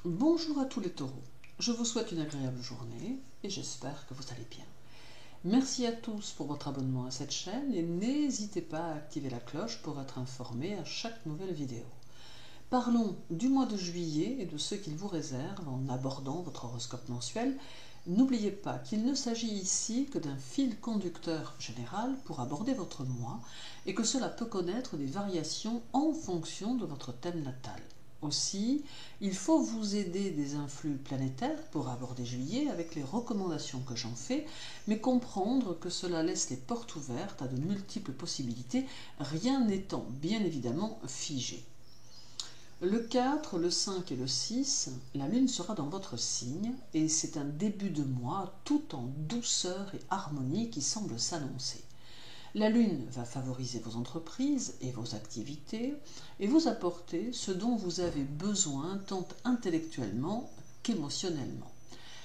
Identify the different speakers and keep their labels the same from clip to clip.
Speaker 1: Bonjour à tous les taureaux, je vous souhaite une agréable journée et j'espère que vous allez bien. Merci à tous pour votre abonnement à cette chaîne et n'hésitez pas à activer la cloche pour être informé à chaque nouvelle vidéo. Parlons du mois de juillet et de ce qu'il vous réserve en abordant votre horoscope mensuel. N'oubliez pas qu'il ne s'agit ici que d'un fil conducteur général pour aborder votre mois et que cela peut connaître des variations en fonction de votre thème natal. Aussi, il faut vous aider des influx planétaires pour aborder juillet avec les recommandations que j'en fais, mais comprendre que cela laisse les portes ouvertes à de multiples possibilités, rien n'étant bien évidemment figé. Le 4, le 5 et le 6, la lune sera dans votre signe et c'est un début de mois tout en douceur et harmonie qui semble s'annoncer. La lune va favoriser vos entreprises et vos activités et vous apporter ce dont vous avez besoin tant intellectuellement qu'émotionnellement.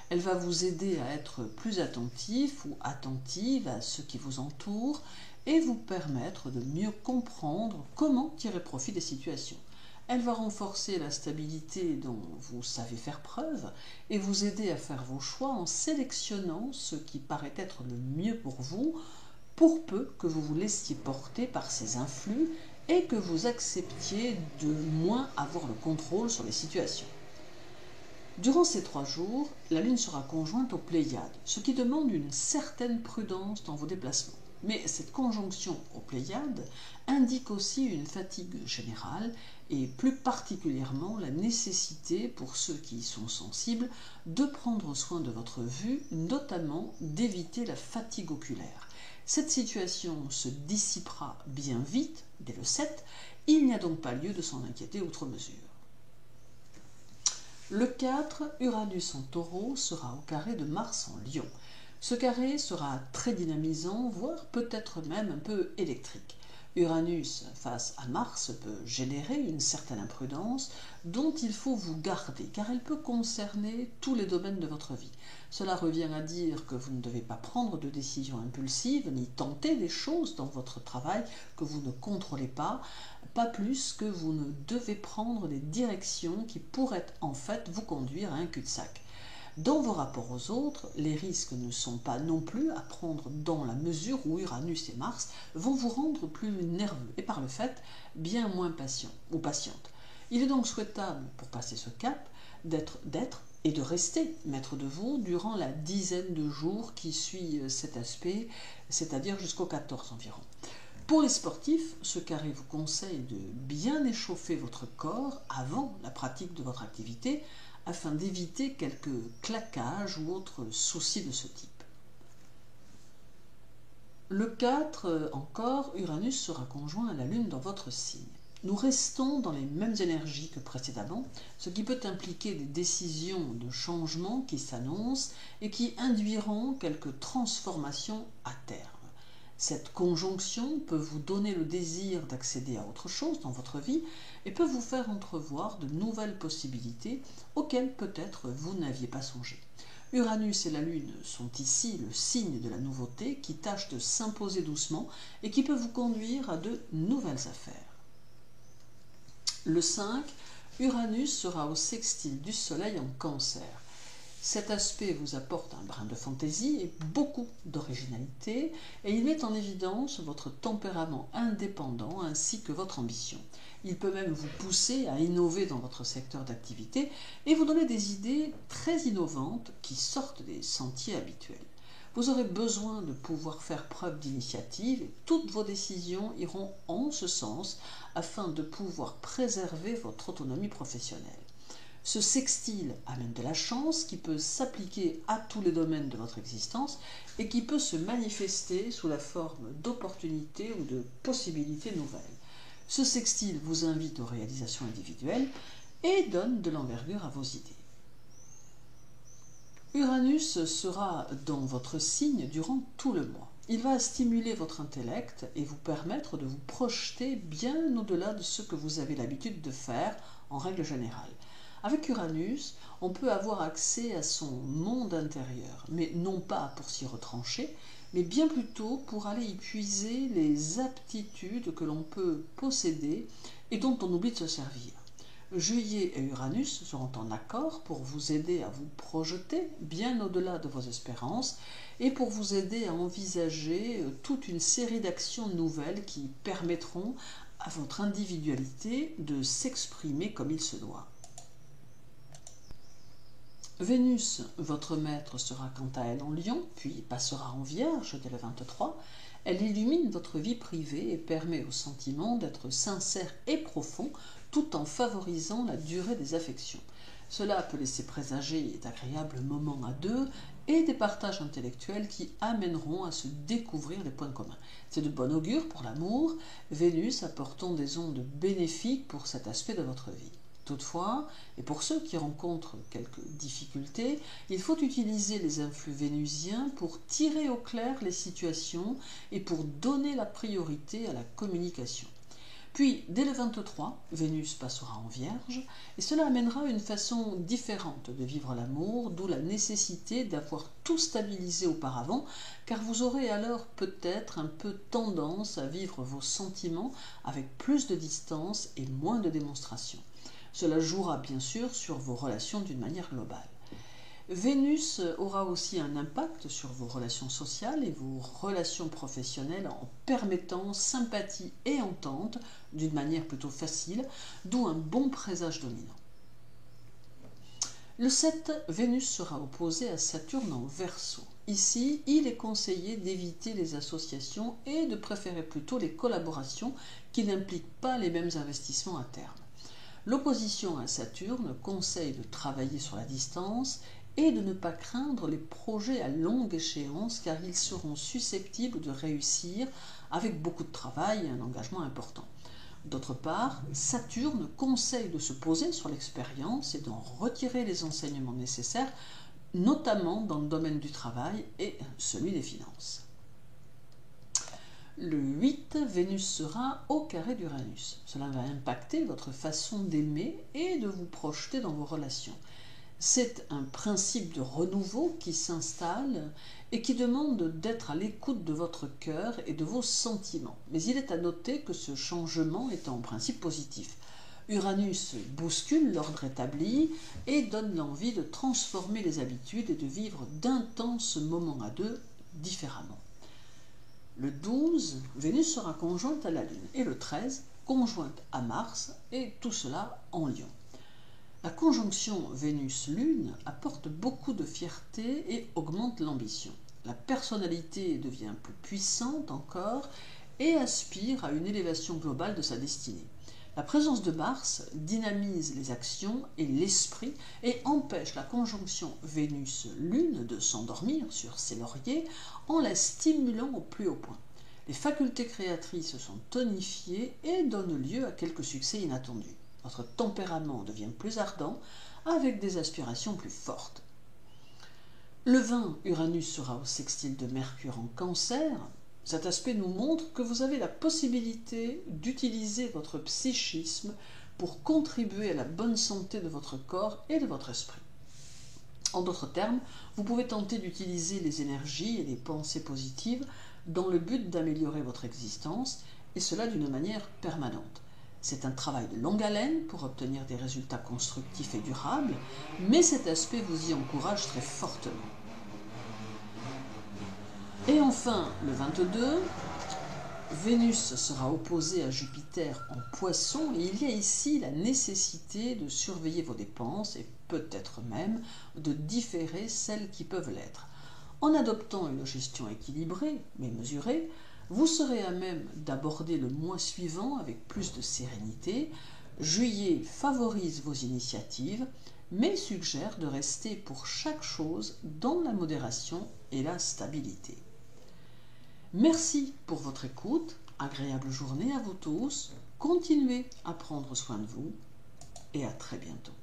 Speaker 1: Elle va vous aider à être plus attentif ou attentive à ce qui vous entoure et vous permettre de mieux comprendre comment tirer profit des situations. Elle va renforcer la stabilité dont vous savez faire preuve et vous aider à faire vos choix en sélectionnant ce qui paraît être le mieux pour vous, pour peu que vous vous laissiez porter par ces influx et que vous acceptiez de moins avoir le contrôle sur les situations. Durant ces 3 jours, la lune sera conjointe aux Pléiades, ce qui demande une certaine prudence dans vos déplacements. Mais cette conjonction aux Pléiades indique aussi une fatigue générale et plus particulièrement la nécessité pour ceux qui y sont sensibles de prendre soin de votre vue, notamment d'éviter la fatigue oculaire. Cette situation se dissipera bien vite, dès le 7, il n'y a donc pas lieu de s'en inquiéter outre mesure. Le 4, Uranus en taureau sera au carré de Mars en lion. Ce carré sera très dynamisant, voire peut-être même un peu électrique. Uranus face à Mars peut générer une certaine imprudence dont il faut vous garder, car elle peut concerner tous les domaines de votre vie. Cela revient à dire que vous ne devez pas prendre de décisions impulsives, ni tenter des choses dans votre travail que vous ne contrôlez pas plus que vous ne devez prendre des directions qui pourraient en fait vous conduire à un cul-de-sac. Dans vos rapports aux autres, les risques ne sont pas non plus à prendre dans la mesure où Uranus et Mars vont vous rendre plus nerveux et par le fait bien moins patient ou patiente. Il est donc souhaitable, pour passer ce cap, d'être et de rester maître de vous durant la dizaine de jours qui suit cet aspect, c'est-à-dire jusqu'au 14 environ. Pour les sportifs, ce carré vous conseille de bien échauffer votre corps avant la pratique de votre activité afin d'éviter quelques claquages ou autres soucis de ce type. Le 4, encore, Uranus sera conjoint à la Lune dans votre signe. Nous restons dans les mêmes énergies que précédemment, ce qui peut impliquer des décisions de changement qui s'annoncent et qui induiront quelques transformations à terme. Cette conjonction peut vous donner le désir d'accéder à autre chose dans votre vie et peut vous faire entrevoir de nouvelles possibilités auxquelles peut-être vous n'aviez pas songé. Uranus et la Lune sont ici le signe de la nouveauté qui tâche de s'imposer doucement et qui peut vous conduire à de nouvelles affaires. Le 5, Uranus sera au sextile du Soleil en Cancer. Cet aspect vous apporte un brin de fantaisie et beaucoup d'originalité et il met en évidence votre tempérament indépendant ainsi que votre ambition. Il peut même vous pousser à innover dans votre secteur d'activité et vous donner des idées très innovantes qui sortent des sentiers habituels. Vous aurez besoin de pouvoir faire preuve d'initiative et toutes vos décisions iront en ce sens afin de pouvoir préserver votre autonomie professionnelle. Ce sextile amène de la chance qui peut s'appliquer à tous les domaines de votre existence et qui peut se manifester sous la forme d'opportunités ou de possibilités nouvelles. Ce sextile vous invite aux réalisations individuelles et donne de l'envergure à vos idées. Uranus sera dans votre signe durant tout le mois. Il va stimuler votre intellect et vous permettre de vous projeter bien au-delà de ce que vous avez l'habitude de faire en règle générale. Avec Uranus, on peut avoir accès à son monde intérieur, mais non pas pour s'y retrancher, mais bien plutôt pour aller y puiser les aptitudes que l'on peut posséder et dont on oublie de se servir. Juillet et Uranus seront en accord pour vous aider à vous projeter bien au-delà de vos espérances et pour vous aider à envisager toute une série d'actions nouvelles qui permettront à votre individualité de s'exprimer comme il se doit. Vénus, votre maître, sera quant à elle en Lion, puis passera en Vierge dès le 23. Elle illumine votre vie privée et permet au sentiment d'être sincère et profond tout en favorisant la durée des affections. Cela peut laisser présager d'agréables moments à deux et des partages intellectuels qui amèneront à se découvrir les points communs. C'est de bon augure pour l'amour, Vénus apportant des ondes bénéfiques pour cet aspect de votre vie. Toutefois, et pour ceux qui rencontrent quelques difficultés, il faut utiliser les influx vénusiens pour tirer au clair les situations et pour donner la priorité à la communication. Puis, dès le 23, Vénus passera en Vierge, et cela amènera une façon différente de vivre l'amour, d'où la nécessité d'avoir tout stabilisé auparavant, car vous aurez alors peut-être un peu tendance à vivre vos sentiments avec plus de distance et moins de démonstration. Cela jouera bien sûr sur vos relations d'une manière globale. Vénus aura aussi un impact sur vos relations sociales et vos relations professionnelles en permettant sympathie et entente d'une manière plutôt facile, d'où un bon présage dominant. Le 7, Vénus sera opposée à Saturne en Verseau. Ici, il est conseillé d'éviter les associations et de préférer plutôt les collaborations qui n'impliquent pas les mêmes investissements à terme. L'opposition à Saturne conseille de travailler sur la distance et de ne pas craindre les projets à longue échéance car ils seront susceptibles de réussir avec beaucoup de travail et un engagement important. D'autre part, Saturne conseille de se poser sur l'expérience et d'en retirer les enseignements nécessaires, notamment dans le domaine du travail et celui des finances. Le 8, Vénus sera au carré d'Uranus. Cela va impacter votre façon d'aimer et de vous projeter dans vos relations. C'est un principe de renouveau qui s'installe et qui demande d'être à l'écoute de votre cœur et de vos sentiments. Mais il est à noter que ce changement est en principe positif. Uranus bouscule l'ordre établi et donne l'envie de transformer les habitudes et de vivre d'intenses moments à deux différemment. Le 12, Vénus sera conjointe à la Lune et le 13, conjointe à Mars et tout cela en Lion. La conjonction Vénus-Lune apporte beaucoup de fierté et augmente l'ambition. La personnalité devient plus puissante encore et aspire à une élévation globale de sa destinée. La présence de Mars dynamise les actions et l'esprit et empêche la conjonction Vénus-Lune de s'endormir sur ses lauriers en la stimulant au plus haut point. Les facultés créatrices sont tonifiées et donnent lieu à quelques succès inattendus. Votre tempérament devient plus ardent avec des aspirations plus fortes. Le 20, Uranus sera au sextile de Mercure en Cancer. Cet aspect nous montre que vous avez la possibilité d'utiliser votre psychisme pour contribuer à la bonne santé de votre corps et de votre esprit. En d'autres termes, vous pouvez tenter d'utiliser les énergies et les pensées positives dans le but d'améliorer votre existence, et cela d'une manière permanente. C'est un travail de longue haleine pour obtenir des résultats constructifs et durables, mais cet aspect vous y encourage très fortement. Et enfin, le 22, Vénus sera opposée à Jupiter en Poisson et il y a ici la nécessité de surveiller vos dépenses et peut-être même de différer celles qui peuvent l'être. En adoptant une gestion équilibrée mais mesurée, vous serez à même d'aborder le mois suivant avec plus de sérénité. Juillet favorise vos initiatives mais suggère de rester pour chaque chose dans la modération et la stabilité. Merci pour votre écoute, agréable journée à vous tous, continuez à prendre soin de vous et à très bientôt.